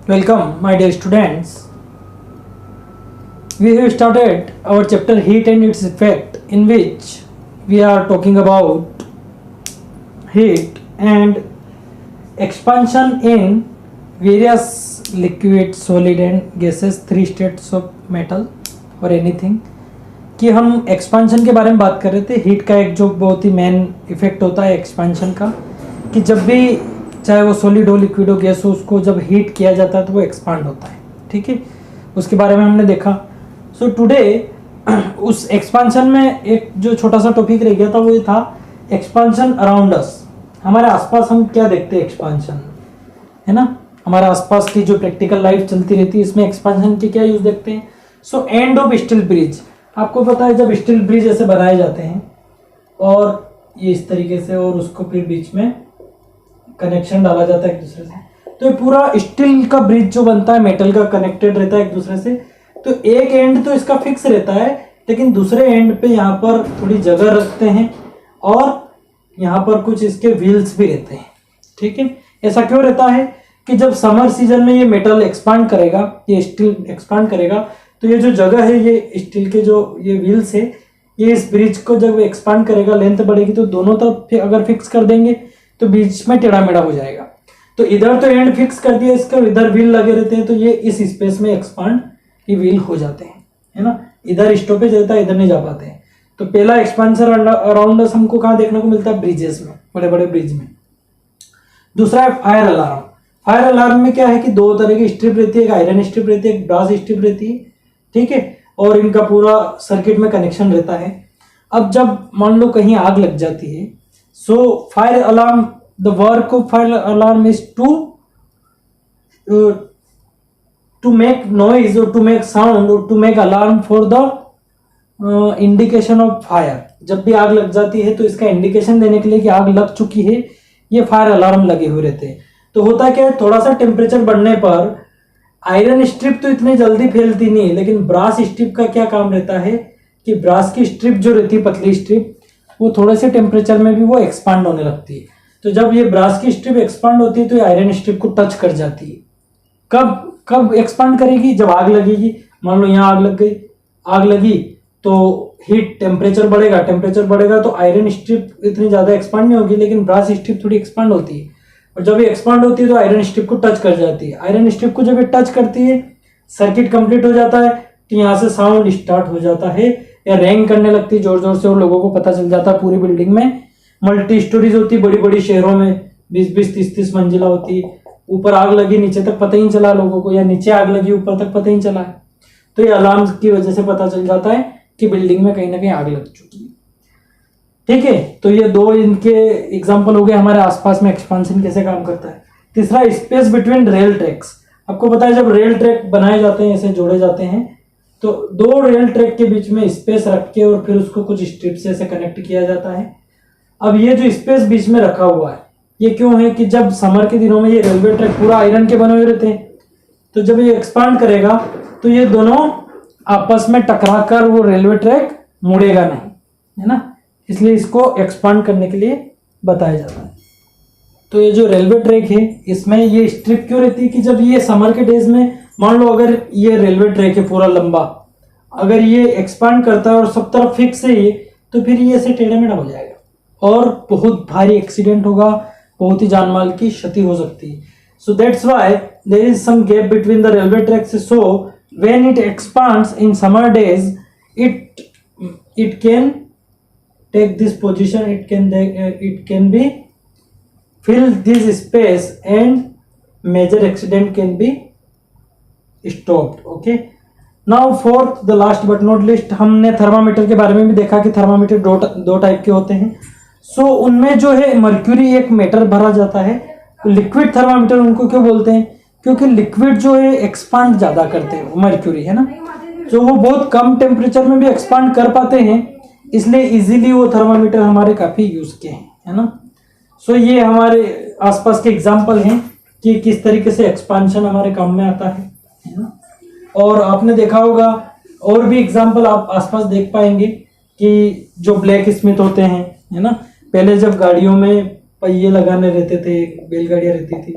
Welcome, my dear students. We have started our chapter Heat and its Effect, in which we are talking about heat and expansion in various liquid, solid and gases, three states of metal or anything. कि हम expansion के बारे में बात कर रहे थे. Heat का एक जो बहुत ही मेन इफेक्ट होता है एक्सपांशन का, कि जब भी चाहे वो सॉलिड हो, लिक्विड हो, गैस हो, उसको जब हीट किया जाता है तो वो एक्सपांड होता है. ठीक है, उसके बारे में हमने देखा. सो टुडे उस एक्सपांशन में एक जो छोटा सा टॉपिक रह गया था वो ये था एक्सपांशन अराउंड अस. हमारे आसपास हम क्या देखते हैं एक्सपांशन, है ना. हमारे आसपास की जो प्रैक्टिकल लाइफ चलती रहती है इसमें एक्सपांशन के क्या यूज देखते हैं. So end of steel bridge, आपको पता है जब स्टील ब्रिज ऐसे बनाए जाते हैं और ये इस तरीके से, और उसको फिर बीच में कनेक्शन डाला जाता है एक दूसरे से, तो ये पूरा स्टील का ब्रिज जो बनता है मेटल का कनेक्टेड रहता है एक दूसरे से. तो एक एंड तो इसका फिक्स रहता है, लेकिन दूसरे एंड पे यहाँ पर थोड़ी जगह रखते हैं और यहाँ पर कुछ इसके व्हील्स भी रहते हैं. ठीक है, ऐसा क्यों रहता है कि जब समर सीजन में ये मेटल एक्सपांड करेगा, ये स्टील एक्सपांड करेगा, तो ये जो जगह है, ये स्टील के जो ये व्हील्स है, ये इस ब्रिज को जब एक्सपांड करेगा, लेंथ बढ़ेगी, तो दोनों तरफ अगर फिक्स कर देंगे तो बीच में टेढ़ा मेढ़ा हो जाएगा. तो इधर तो एंड फिक्स कर दिया इसका, इधर व्हील लगे रहते हैं, तो ये इस स्पेस में एक्सपांड ये व्हील हो जाते हैं, है ना. इधर स्टॉपेज रहता है, इधर नहीं जा पाते हैं. तो पहला एक्सपांशन अराउंड अस हमको कहाँ देखने को मिलता है, ब्रिजेस में, बड़े बड़े ब्रिज में. दूसरा है फायर अलार्म. फायर अलार्म में क्या है कि दो तरह की स्ट्रिप रहती है, एक आयरन स्ट्रिप रहती है, एक ब्रास स्ट्रिप रहती है. ठीक है, और इनका पूरा सर्किट में कनेक्शन रहता है. अब जब मान लो कहीं आग लग जाती है, so fire alarm, the work of fire alarm is to make noise और टू मेक साउंड और to make alarm for the indication of fire. जब भी आग लग जाती है तो इसका इंडिकेशन देने के लिए कि आग लग चुकी है, ये फायर अलार्म लगे हुए रहते हैं. तो होता क्या है, थोड़ा सा टेम्परेचर बढ़ने पर आयरन स्ट्रिप तो इतनी जल्दी फैलती नहीं, लेकिन ब्रास स्ट्रिप का क्या काम रहता है कि ब्रास की स्ट्रिप जो रहती है, पतली स्ट्रिप, वो थोड़े से टेम्परेचर में भी वो एक्सपांड होने लगती है. तो जब ये ब्रास की स्ट्रिप एक्सपांड होती है तो ये आयरन स्ट्रिप को टच कर जाती है. कब कब एक्सपांड करेगी, जब आग लगेगी. मान लो यहाँ आग लग गई, आग लगी तो हीट, टेम्परेचर बढ़ेगा तो आयरन स्ट्रिप इतनी ज्यादा एक्सपांड नहीं होगी, लेकिन ब्रास स्ट्रिप थोड़ी एक्सपांड होती है. और जब ये एक्सपांड होती है तो आयरन स्ट्रिप को टच कर जाती है. आयरन स्ट्रिप को जब ये टच करती है, सर्किट कंप्लीट हो जाता है, तो यहाँ से साउंड स्टार्ट हो जाता है, या रैंग करने लगती है जोर जोर से, और लोगों को पता चल जाता है. पूरी बिल्डिंग में मल्टी स्टोरीज होती है, बड़ी बड़ी शहरों में 20-20, 30-30 मंजिला होती है. ऊपर आग लगी, नीचे तक पता ही नहीं चला लोगों को, या नीचे आग लगी, ऊपर तक पता ही नहीं चला है. तो ये अलार्म की वजह से पता चल जाता है कि बिल्डिंग में कहीं ना कहीं आग लग चुकी है. ठीक है, तो ये दो इनके एग्जांपल हो गए हमारे आसपास में एक्सपांशन कैसे काम करता है. तीसरा, स्पेस बिटवीन रेल ट्रैक्स. आपको पता है जब रेल ट्रैक बनाए जाते हैं, ऐसे जोड़े जाते हैं, तो दो रेल ट्रैक के बीच में स्पेस रख के और फिर उसको कुछ स्ट्रिप से ऐसे कनेक्ट किया जाता है. अब ये जो स्पेस बीच में रखा हुआ है, ये क्यों है कि जब समर के दिनों में ये रेलवे ट्रैक पूरा आयरन के बने हुए रहते हैं, तो जब ये एक्सपांड करेगा तो ये दोनों आपस में टकरा कर वो रेलवे ट्रैक मुड़ेगा नहीं, है ना. इसलिए इसको एक्सपांड करने के लिए बताया जाता है. तो ये जो रेलवे ट्रैक है, इसमें ये स्ट्रिप क्यों रहती है कि जब ये समर के डेज में, मान लो अगर ये रेलवे ट्रैक है पूरा लंबा, अगर ये एक्सपांड करता है और सब तरफ फिक्स है ये, तो फिर ये ऐसे टेढ़ा मेढ़ा हो जाएगा और बहुत भारी एक्सीडेंट होगा, बहुत ही जानमाल की क्षति हो सकती है. So that's why there is some gap between the railway tracks. So when it expands in summer days, it can take this position, it can be fill this space and major accident can be stopped. Okay, now fourth, the last but not least, हमने thermometer के बारे में भी देखा कि thermometer दो type के होते हैं. सो उनमें जो है मर्क्यूरी एक मेटल भरा जाता है. लिक्विड थर्मामीटर उनको क्यों बोलते हैं, क्योंकि लिक्विड जो है एक्सपांड ज्यादा करते हैं, मर्क्यूरी, है ना, जो वो बहुत कम टेम्परेचर में भी एक्सपांड कर पाते हैं, इसलिए इजीली वो थर्मामीटर हमारे काफी यूज के हैं, है ना. सो ये हमारे आसपास के एग्जांपल हैं कि किस तरीके से एक्सपांशन हमारे काम में आता है ना. और आपने देखा होगा और भी एग्जांपल आप आसपास देख पाएंगे कि जो ब्लैक स्मिथ होते हैं, है ना, पहले जब गाड़ियों में पहिए लगाने रहते थे, बैलगाड़ियां रहती थी,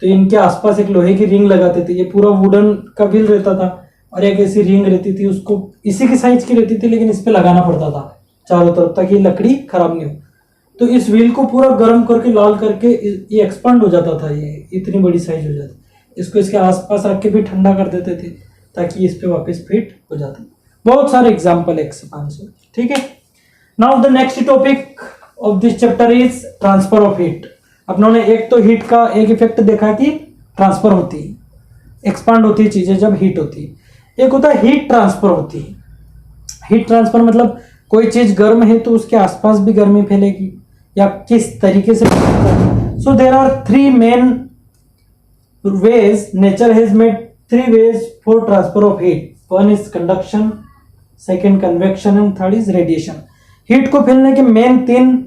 तो इनके आसपास एक लोहे की रिंग लगाते थे, ये पूरा वुडन का व्हील रहता था और एक ऐसी रिंग रहती थी, उसको इसी की साइज की रहती थी लेकिन इस पे लगाना पड़ता था चारों तरफ ताकि लकड़ी खराब नहीं हो। तो इस व्हील को पूरा गर्म करके लाल करके ये एक्सपांड हो जाता था, ये इतनी बड़ी साइज हो जाती, इसको इसके आसपास रख के भी ठंडा कर देते थे ताकि इस पे वापस फिट हो जाता। बहुत सारे एग्जाम्पल है एक्सपांशन। ठीक है, now the next topic of this chapter is transfer of heat. अपनों ने एक तो हीट का एक इफेक्ट देखा कि ट्रांसफर होती है, एक्सपांड होती है चीजें जब हीट होती है। एक होता है हीट ट्रांसफर होती है। हीट ट्रांसफर मतलब कोई चीज गर्म है तो उसके आसपास भी गर्मी फैलेगी या किस तरीके से। So there are three main ways, nature has made three ways for transfer of heat. One is conduction, second convection and third is radiation. Heat को फैलने के मेन तीन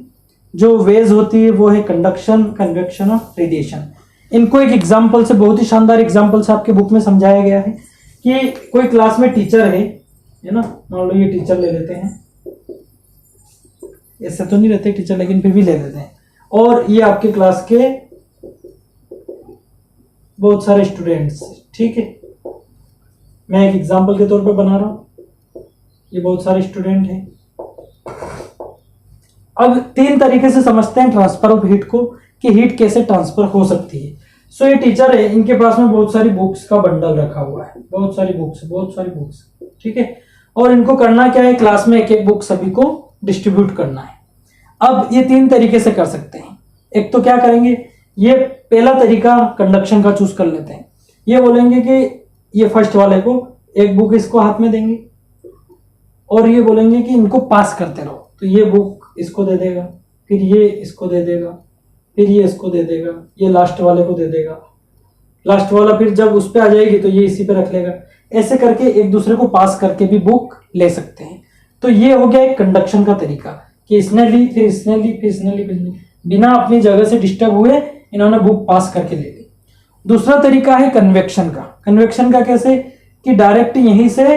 जो वेज होती है वो है कंडक्शन, कन्वेक्शन और रेडिएशन। इनको एक एग्जांपल से, बहुत ही शानदार एग्जांपल से आपके बुक में समझाया गया है कि कोई क्लास में टीचर है ना, मान लो ये टीचर ले लेते हैं, ऐसे तो नहीं रहते टीचर लेकिन फिर भी ले लेते हैं, और ये आपके क्लास के बहुत सारे स्टूडेंट्स। ठीक है, मैं एक एग्जांपल के तौर पे बना रहा हूं, ये बहुत सारे स्टूडेंट हैं। अब तीन तरीके से समझते हैं ट्रांसफर ऑफ हीट को कि हीट कैसे ट्रांसफर हो सकती है। सो ये टीचर है, इनके पास में बहुत सारी बुक्स का बंडल रखा हुआ है, बहुत सारी बुक्स। ठीक है, और इनको करना क्या है, क्लास में एक एक बुक सभी को डिस्ट्रीब्यूट करना है। अब ये तीन तरीके से कर सकते हैं। एक तो क्या करेंगे, ये पहला तरीका कंडक्शन का चूज कर लेते हैं। ये बोलेंगे कि ये फर्स्ट वाले को एक बुक इसको हाथ में देंगे और ये बोलेंगे कि इनको पास करते रहो। तो ये बुक इसको दे देगा, फिर ये इसको दे देगा, फिर ये इसको दे देगा, ये लास्ट वाले को दे देगा, लास्ट वाला फिर जब उस पे आ जाएगी तो ये इसी पे रख लेगा। ऐसे करके एक दूसरे को पास करके भी बुक ले सकते हैं। तो ये हो गया एक कंडक्शन का तरीका कि इसने ली, फिर इसने ली, फिर इसने ली, बिना अपनी जगह से डिस्टर्ब हुए इन्होंने बुक पास करके ले ली। दूसरा तरीका है कन्वेक्शन का। कन्वेक्शन का कैसे कि डायरेक्ट यहीं से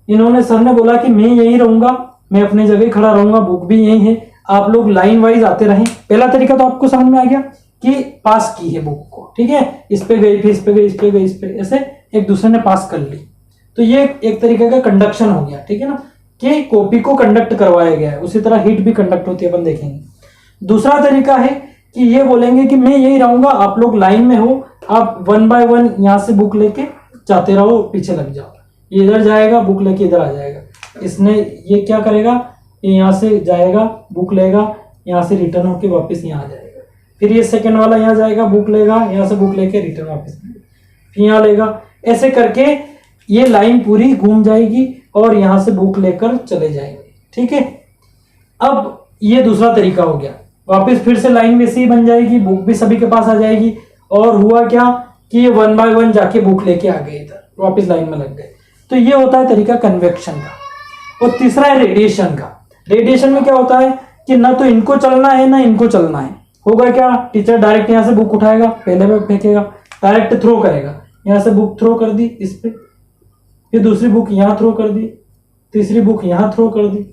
इन्होंने, सर ने बोला कि मैं यहीं रहूंगा, मैं अपने जगह खड़ा रहूंगा, बुक भी यहीं है, आप लोग लाइन वाइज आते रहें। पहला तरीका तो आपको समझ में आ गया कि पास की है बुक को। ठीक है, इस पे गई, फिर इस पे गई, इस पे गई, इस पे, ऐसे एक दूसरे ने पास कर ली। तो ये एक तरीके का कंडक्शन हो गया। ठीक है ना, कि कॉपी को कंडक्ट करवाया गया है। उसी तरह हीट भी कंडक्ट होती है, अपन देखेंगे। दूसरा तरीका है कि ये बोलेंगे कि मैं यही रहूंगा, आप लोग लाइन में हो, आप वन बाय वन यहाँ से बुक लेके जाते रहो, पीछे लग जाओ। ये इधर जाएगा, बुक लेके इधर आ जाएगा। इसने ये क्या करेगा, ये यहाँ से जाएगा, बुक लेगा, यहाँ से रिटर्न होके वापस यहाँ आ जाएगा। फिर ये सेकंड वाला यहाँ जाएगा, बुक लेगा, यहाँ से बुक लेके रिटर्न वापस फिर यहाँ लेगा। ऐसे करके ये लाइन पूरी घूम जाएगी और यहाँ से बुक लेकर चले जाएंगे। ठीक है, अब ये दूसरा तरीका हो गया। वापस फिर से लाइन वैसे ही बन जाएगी, बुक भी सभी के पास आ जाएगी। और हुआ क्या कि ये वन बाय वन जाके बुक लेके आ गए, इधर वापस लाइन में लग गए। तो ये होता है तरीका कन्वेक्शन का। और तीसरा है रेडिएशन का। रेडिएशन में क्या होता है कि ना तो इनको चलना है ना इनको चलना है। होगा क्या, टीचर डायरेक्ट यहाँ से बुक उठाएगा, पहले में फेंकेगा, डायरेक्ट थ्रो करेगा। यहाँ से बुक थ्रो कर दी इस पे, फिर दूसरी बुक यहाँ थ्रो कर दी, तीसरी बुक यहाँ थ्रो कर दी।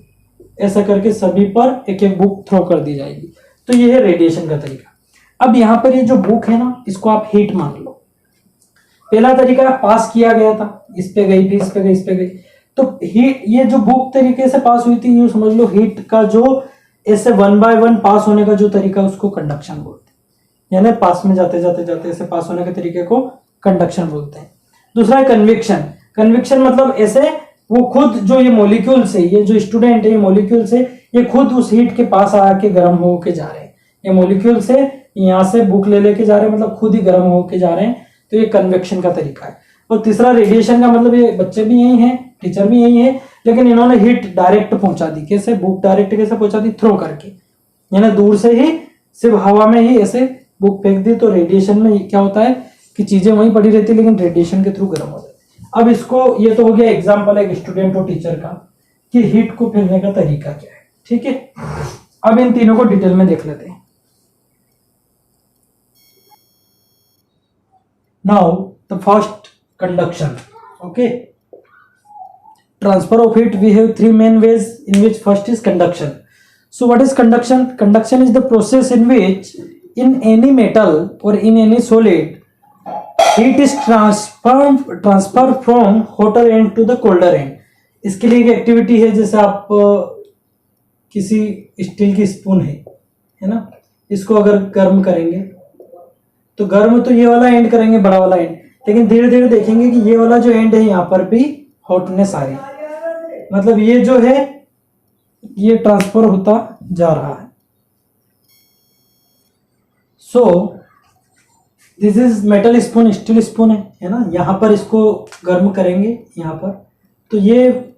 ऐसा करके सभी पर एक एक बुक थ्रो कर दी जाएगी। तो ये है रेडिएशन का तरीका। अब यहाँ पर ये जो बुक है ना, इसको आप हीट मान लो। पहला तरीका पास किया गया था, इस पे गई, फिर इस पे गई, इस पे गई। तो हीट, ये जो बुक तरीके से पास हुई थी, यूं समझ लो हीट का जो ऐसे वन बाय वन पास होने का जो तरीका, उसको कंडक्शन बोलते हैं। यानी पास में जाते जाते जाते ऐसे पास होने के तरीके को कंडक्शन बोलते हैं। दूसरा है कन्विक्शन। कन्विक्शन मतलब ऐसे वो खुद जो ये मॉलिक्यूल से, ये जो स्टूडेंट है, ये मॉलिक्यूल से ये खुद उस हीट के पास आके गर्म होके जा रहे हैं। ये मॉलिक्यूल से यहाँ से बुक ले लेके जा रहे हैं, मतलब खुद ही गर्म होके जा रहे हैं। तो ये कन्वेक्शन का तरीका है। और तीसरा रेडिएशन का मतलब, ये बच्चे भी यही हैं, टीचर भी यही है, लेकिन इन्होंने हीट डायरेक्ट पहुंचा दी। कैसे, बुक डायरेक्ट कैसे पहुंचा दी, थ्रो करके, यानी दूर से ही सिर्फ हवा में ही ऐसे बुक फेंक दी। तो रेडिएशन में क्या होता है कि चीजें वहीं पड़ी रहती है लेकिन रेडिएशन के थ्रू गर्म हो जाती है। अब इसको, ये तो हो गया एग्जाम्पल एक स्टूडेंट और टीचर का कि हीट को फैलने का तरीका क्या है। ठीक है, अब इन तीनों को डिटेल में देख लेते हैं। Now the first, conduction. Okay, transfer of heat, we have three main ways in which first is conduction. So what is conduction? Conduction is the process in which in any metal और in any solid heat is transfer from hotter end to the colder end. इसके लिए एक activity है, जैसे आप किसी steel की spoon है ना, इसको अगर गर्म करेंगे तो गर्म तो ये वाला एंड करेंगे, बड़ा वाला एंड, लेकिन धीरे धीरे देखेंगे कि ये वाला जो एंड है यहाँ पर भी हॉटनेस आ रही है, मतलब ये जो है ये ट्रांसफर होता जा रहा है। So this is metal spoon, steel spoon है ना, यहाँ पर इसको गर्म करेंगे यहाँ पर, तो ये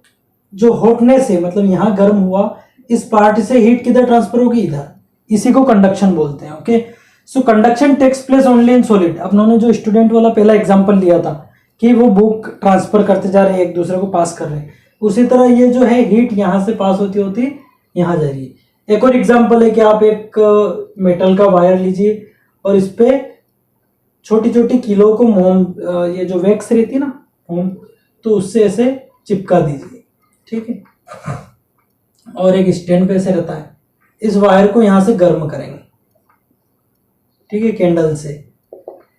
जो हॉटनेस है मतलब यहाँ गर्म हुआ, इस पार्ट से हीट किधर ट्रांसफर होगी, इधर, इसी को कंडक्शन बोलते हैं। Okay, so conduction takes place only in solid. अब उन्होंने जो स्टूडेंट वाला पहला एग्जांपल लिया था कि वो बुक ट्रांसफर करते जा रहे हैं, एक दूसरे को पास कर रहे हैं, उसी तरह ये जो है हीट यहाँ से पास होती होती यहाँ जा रही है। एक और एग्जांपल है कि आप एक मेटल का वायर लीजिए और इस पे छोटी छोटी कीलों को मोम, ये जो वैक्स रहती है ना मोम, तो उससे ऐसे चिपका दीजिए, ठीक है, और एक स्टैंड पे ऐसे रहता है, इस वायर को यहाँ से गर्म करेंगे, ठीक है, कैंडल से।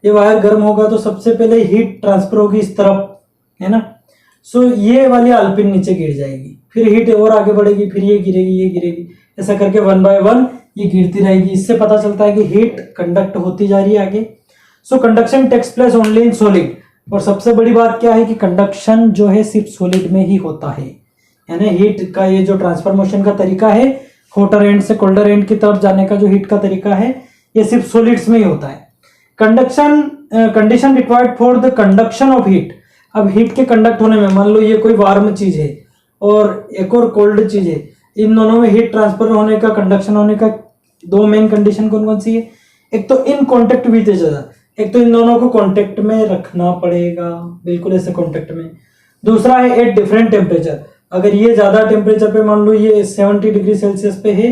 ये वायर गर्म होगा तो सबसे पहले हीट ट्रांसफर होगी इस तरफ, है ना, सो ये वाली आलपिन नीचे गिर जाएगी, फिर हीट और आगे बढ़ेगी, फिर ये गिरेगी, ऐसा करके 1 बाय 1 ये गिरती रहेगी। इससे पता चलता है कि हीट कंडक्ट होती जा रही है आगे। So conduction takes place only in solid. और सबसे बड़ी बात क्या है कि कंडक्शन जो है सिर्फ सॉलिड में ही होता है, यानी हीट का ये जो ट्रांसफॉर्मेशन का तरीका है, हॉटर एंड से कोल्डर एंड की तरफ जाने का जो हीट का तरीका है, ये सिर्फ सॉलिड्स में ही होता है। Condition required for the conduction of heat. अब हीट के कंडक्ट होने में, मान लो ये कोई वार्म चीज है और एक और कोल्ड चीज है, इन दोनों में हीट ट्रांसफर होने का, कंडक्शन होने का दो मेन कंडीशन कौन कौन सी है? एक तो in contact with each other, एक तो इन दोनों को कॉन्टेक्ट में रखना पड़ेगा, बिल्कुल ऐसे कॉन्टेक्ट में। दूसरा है एट डिफरेंट टेम्परेचर। अगर ये ज्यादा टेम्परेचर पे, मान लो ये 70 डिग्री सेल्सियस पे है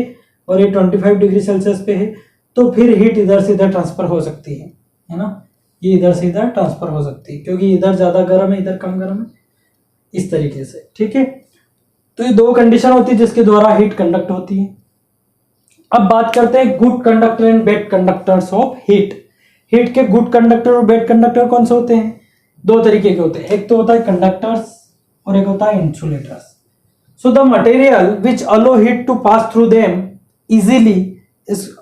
और ये 25 डिग्री सेल्सियस पे है, तो फिर हीट इधर से इधर ट्रांसफर हो सकती है ना, ये इधर से इधर ट्रांसफर हो सकती है, क्योंकि इधर ज्यादा गर्म है, इधर कम गर्म है, इस तरीके से, ठीक है। तो ये दो कंडीशन होती है जिसके द्वारा हीट कंडक्ट होती है। अब बात करते हैं good conductor and bad conductors of heat. Heat के गुड कंडक्टर और बैड कंडक्टर कौन से होते हैं? दो तरीके के होते हैं, एक तो होता है कंडक्टर्स और एक होता है insulators. So the material which allow heat to pass through them easily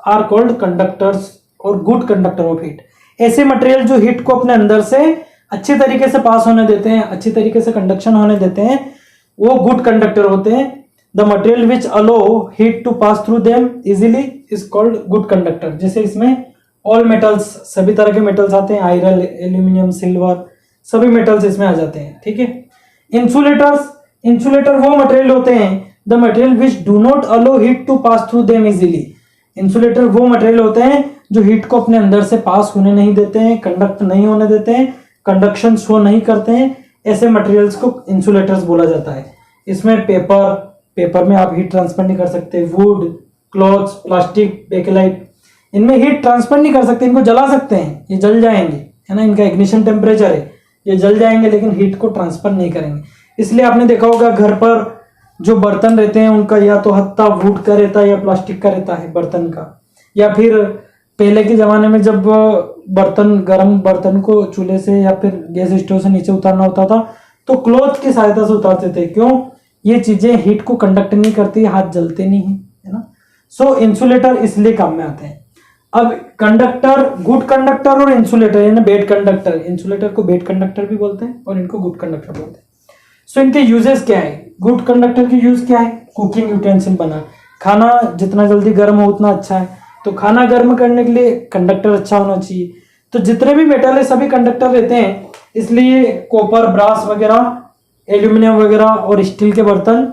are called conductors और गुड कंडक्टर ऑफ हीट। ऐसे मटेरियल जो हीट को अपने अंदर से अच्छे तरीके से पास होने देते हैं, अच्छी तरीके से कंडक्शन होने देते हैं, वो गुड कंडक्टर होते हैं। The material which allow heat to pass through them easily is called good conductor. जैसे इसमें ऑल मेटल्स, सभी तरह के मेटल्स आते हैं, आयरन, एल्यूमिनियम, सिल्वर, सभी मेटल्स इसमें आ जाते हैं, ठीक है। इंसुलेटर वो मटेरियल होते हैं, the material which do not allow heat to pass through them easily. Insulator वो मटेरियल होते हैं जो हीट को अपने अंदर से पास होने नहीं देते हैं, कंडक्ट नहीं होने देते हैं, कंडक्शन शो नहीं करते हैं, ऐसे मटेरियल्स को इंसुलेटर्स बोला जाता है। इसमें पेपर में आप हीट ट्रांसफर नहीं कर सकते, वुड, क्लॉथ्स, प्लास्टिक, बेकेलाइट, इनमें हीट ट्रांसफर नहीं कर सकते, इनको जला सकते हैं, ये जल जाएंगे, है ना, इनका इग्निशन टेम्परेचर है, ये जल जाएंगे, लेकिन हीट को ट्रांसफर नहीं करेंगे। इसलिए आपने देखा होगा घर पर जो बर्तन रहते हैं उनका या तो हत्ता वुड का रहता है या प्लास्टिक का रहता है बर्तन का, या फिर पहले के जमाने में जब बर्तन, गर्म बर्तन को चूल्हे से या फिर गैस स्टोव से नीचे उतारना होता था तो क्लॉथ की सहायता से उतारते थे। क्यों? ये चीजें हीट को कंडक्ट नहीं करती, हाथ जलते नहीं है ना। सो इंसुलेटर इसलिए काम में आते हैं। अब कंडक्टर, गुड कंडक्टर और इंसुलेटर यानी बैड कंडक्टर, इंसुलेटर को बैड कंडक्टर भी बोलते हैं और इनको गुड कंडक्टर बोलते हैं। सो इनके यूजेस क्या है? गुड कंडक्टर की यूज क्या है? कुकिंग यूटेंसिल बना, खाना जितना जल्दी गर्म हो उतना अच्छा है, तो खाना गर्म करने के लिए कंडक्टर अच्छा होना चाहिए। तो जितने भी मेटल है सभी कंडक्टर रहते हैं, इसलिए कॉपर, ब्रास वगैरह, एल्यूमिनियम वगैरह और स्टील के बर्तन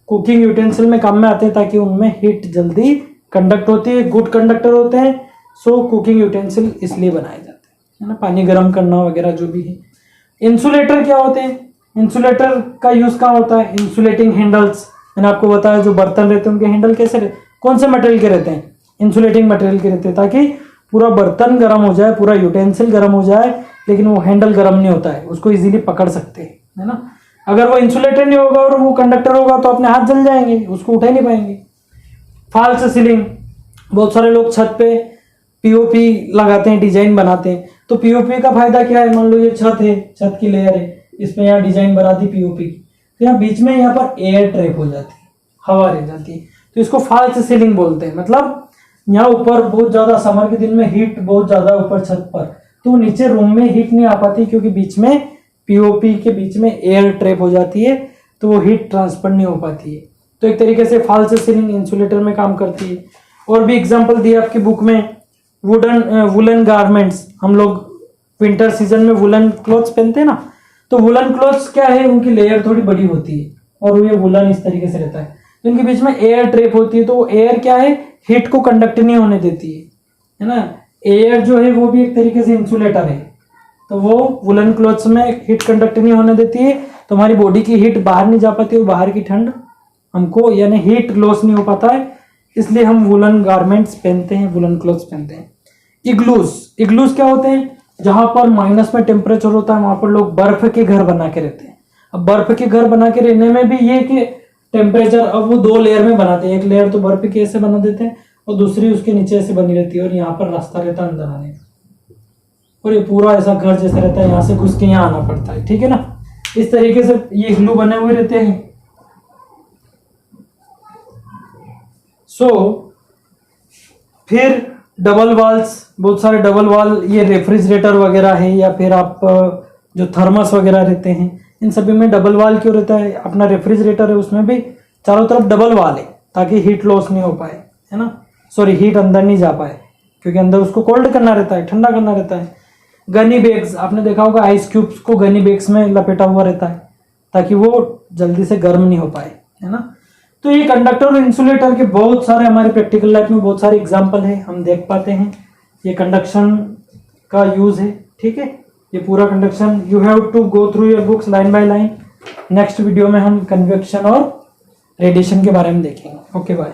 कुकिंग यूटेंसिल में काम में आते हैं ताकि उनमें हीट जल्दी कंडक्ट होती है, गुड कंडक्टर होते हैं। सो कुकिंग यूटेंसिल इसलिए बनाए जाते हैं ना, पानी गर्म करना वगैरह जो भी है। इंसुलेटर क्या होते हैं? इंसुलेटर का यूज कहाँ होता है? इंसुलेटिंग हैंडल्स, मैंने आपको बताया जो बर्तन रहते हैं उनके हैंडल कैसे रहते, कौन से मटेरियल के रहते हैं? इंसुलेटिंग मटेरियल के रहते हैं, ताकि पूरा बर्तन गर्म हो जाए, पूरा यूटेंसिल गर्म हो जाए, लेकिन वो हैंडल गर्म नहीं होता है, उसको इजीली पकड़ सकते हैं, है ना। अगर वो इंसुलेटेड नहीं होगा और वो कंडक्टर होगा तो अपने हाथ जल जाएंगे, उसको उठा ही नहीं पाएंगे। फॉल्स सीलिंग, बहुत सारे लोग छत पे पीओपी लगाते हैं, डिजाइन बनाते हैं। तो पीओपी का फायदा क्या है, मान लो ये छत है, छत की लेयर है, इसमें यहाँ डिजाइन बना दी पीओपी, तो यहाँ बीच में यहाँ पर एयर ट्रैप हो जाती है, हवा रह जाती है, तो इसको फॉल्स सीलिंग बोलते हैं। मतलब यहाँ ऊपर बहुत ज्यादा समर के दिन में हीट बहुत ज्यादा ऊपर छत पर, तो नीचे रूम में हीट नहीं आ पाती क्योंकि बीच में पीओपी के बीच में एयर ट्रैप हो जाती है, तो वो हीट ट्रांसफर नहीं हो पाती है। तो एक तरीके से फॉल्स सीलिंग इंसुलेटर में काम करती है। और भी एग्जांपल दिए आपकी बुक में, वुलन गारमेंट्स, हम लोग विंटर सीजन में वुलन क्लॉथ्स पहनते हैं ना, तो वुलन क्लॉथ्स क्या है, उनकी लेयर थोड़ी बड़ी होती है और ये वुलन इस तरीके से रहता है, तो इनके बीच में एयर ट्रैप होती है, तो वो एयर क्या है, हीट को कंडक्ट नहीं होने देती है ना। एयर जो है वो भी एक तरीके से इंसुलेटर है, तो वो वुलन क्लॉथ्स में हीट कंडक्ट नहीं होने देती है, तो हमारी बॉडी की हीट बाहर नहीं जा पाती और बाहर की ठंड हमको, यानी हीट लॉस नहीं हो पाता है, इसलिए हम वुलन गारमेंट्स पहनते हैं, वुलन क्लॉथ्स पहनते हैं। इग्लूज क्या होते हैं, जहां पर माइनस में टेम्परेचर होता है वहां पर लोग बर्फ के घर बना के रहते हैं। अब बर्फ के घर बना के रहने में भी ये कि टेम्परेचर, अब वो 2 लेयर में बनाते हैं, एक लेयर तो बर्फ की ऐसे बना देते हैं और दूसरी उसके नीचे ऐसे बनी रहती है, और यहाँ पर रास्ता रहता है अंदर आने का, और ये पूरा ऐसा घर जैसा रहता है, यहाँ से घुस के यहाँ आना पड़ता है, ठीक है ना। इस तरीके से ये इग्लू बने हुए रहते हैं। फिर डबल वॉल्स, बहुत सारे डबल वॉल, ये रेफ्रिजरेटर वगैरह है, या फिर आप जो थर्मस वगैरह रहते हैं, इन सभी में डबल वॉल क्यों रहता है। अपना रेफ्रिजरेटर है उसमें भी चारों तरफ डबल वॉल है, ताकि हीट लॉस नहीं हो पाए, है ना, सॉरी हीट अंदर नहीं जा पाए, क्योंकि अंदर उसको कोल्ड करना रहता है, ठंडा करना रहता है। गनी बैग्स, आपने देखा होगा आइस क्यूब्स को गनी बैग्स में लपेटा हुआ रहता है, ताकि वो जल्दी से गर्म नहीं हो पाए, है ना। तो ये कंडक्टर और इंसुलेटर के बहुत सारे हमारे प्रैक्टिकल लाइफ में बहुत सारे एग्जांपल है, हम देख पाते हैं। ये कंडक्शन का यूज है, ठीक है, ये पूरा conduction, you have to go through your books line by line. Next video में हम कन्वेक्शन और रेडिएशन के बारे में देखेंगे। Okay bye.